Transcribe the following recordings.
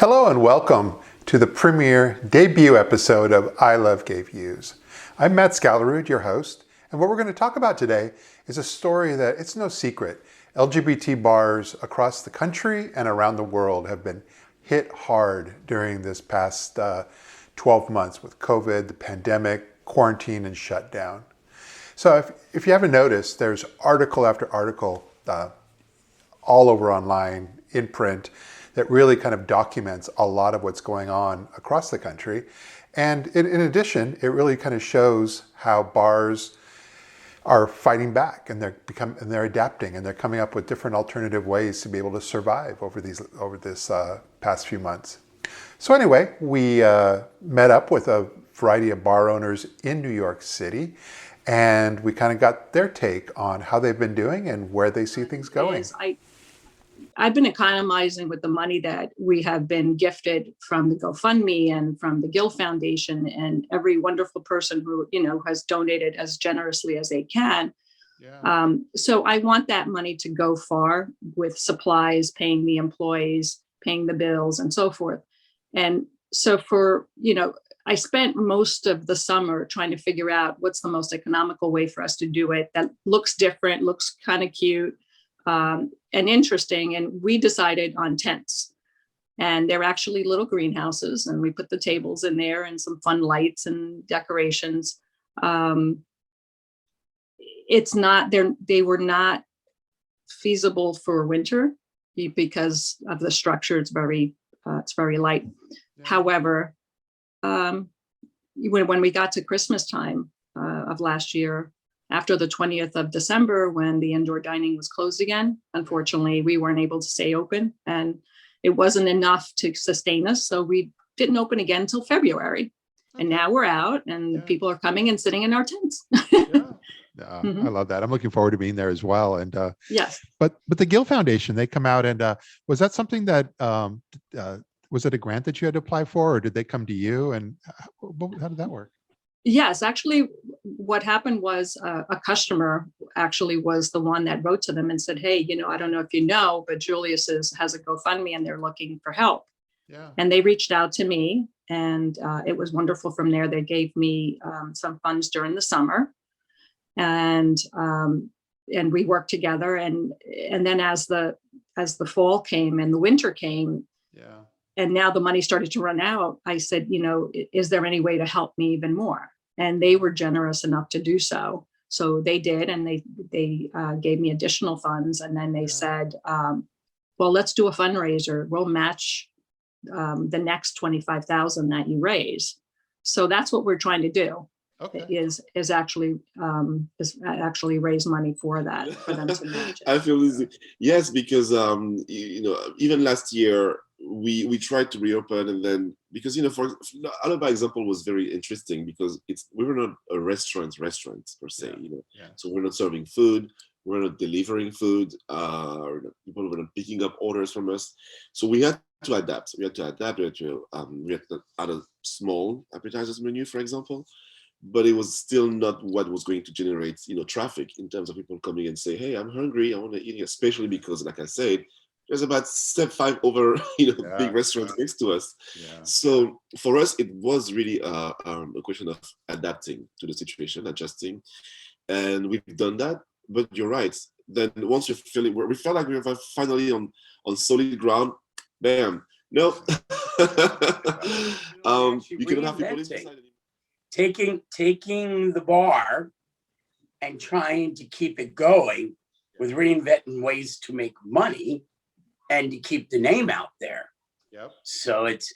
Hello and welcome to the premiere debut episode of ILoveGay Views. I'm Matt Scalarud, your host, and what we're going to talk about today is a story that it's no secret. LGBT bars across the country and around the world have been hit hard during this past 12 months with COVID, the pandemic, quarantine, and shutdown. So if you haven't noticed, there's article after article all over online, in print, that really kind of documents a lot of what's going on across the country. And in addition, it really kind of shows how bars are fighting back and they're adapting and they're coming up with different alternative ways to be able to survive over this past few months. So anyway, we met up with a variety of bar owners in New York City, and we kind of got their take on how they've been doing and where they see things going. Yes, I've been economizing with the money that we have been gifted from the GoFundMe and from the Gill Foundation and every wonderful person who, has donated as generously as they can. Yeah. So I want that money to go far with supplies, paying the employees, paying the bills and so forth. And so I spent most of the summer trying to figure out what's the most economical way for us to do it that looks different, looks kind of cute. And interesting, and we decided on tents, and they're actually little greenhouses, and we put the tables in there and some fun lights and decorations. They were not feasible for winter because of the structure. It's very light. Yeah. However, when we got to Christmas time of last year, after the 20th of December, when the indoor dining was closed again, unfortunately, we weren't able to stay open, and it wasn't enough to sustain us. So we didn't open again until February. And now we're out and people are coming and sitting in our tents. I love that. I'm looking forward to being there as well. And yes. But the Gill Foundation, they come out and was that something that, was it a grant that you had to apply for, or did they come to you? And how did that work? Yes, actually, what happened was a customer actually was the one that wrote to them and said, hey, I don't know if you know, but Julius has a GoFundMe and they're looking for help. Yeah. And they reached out to me, and it was wonderful from there. They gave me some funds during the summer, and we worked together. And then as the fall came and the winter came, and now the money started to run out, I said, is there any way to help me even more? And they were generous enough to do so. So they did, and they gave me additional funds. And then they said, well, let's do a fundraiser. We'll match the next 25,000 that you raise. So that's what we're trying to do. Okay. Is actually raise money for that, for them to match it. Absolutely. Yes, because even last year we tried to reopen, and then because for the Alibi example was very interesting because we were not a restaurant per se, so we're not serving food, we're not delivering food, people were not picking up orders from us, so we had to adapt. We had to add a small appetizers menu, for example. But it was still not what was going to generate, traffic in terms of people coming and say, hey, I'm hungry, I want to eat, especially because, like I said, there's about step 5 over, big restaurants next to us. Yeah. So for us, it was really a question of adapting to the situation, adjusting. And we've done that, but you're right. Then once we felt like we were finally on solid ground, bam, no. You cannot have people inside. Taking the bar and trying to keep it going with reinventing ways to make money and to keep the name out there. Yep. So it's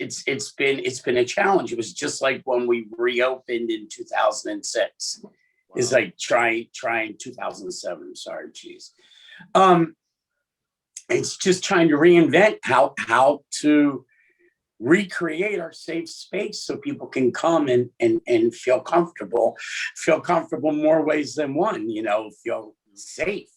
been a challenge. It was just like when we reopened in 2006. Wow. It's like trying 2007. Sorry, geez. It's just trying to reinvent how to recreate our safe space so people can come and feel comfortable more ways than one, feel safe,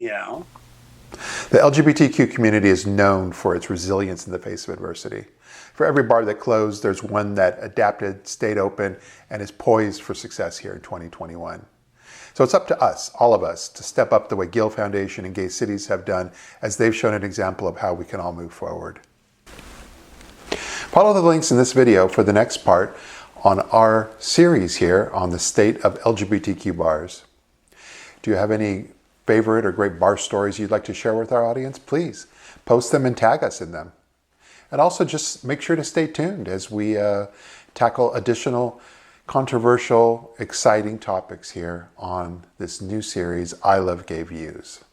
The LGBTQ community is known for its resilience in the face of adversity. For every bar that closed, there's one that adapted, stayed open, and is poised for success here in 2021. So it's up to us, all of us, to step up the way Gill Foundation and gay cities have done, as they've shown an example of how we can all move forward. Follow the links in this video for the next part on our series here on the state of LGBTQ bars. Do you have any favorite or great bar stories you'd like to share with our audience? Please post them and tag us in them. And also just make sure to stay tuned as we tackle additional controversial, exciting topics here on this new series, I Love Gay Views.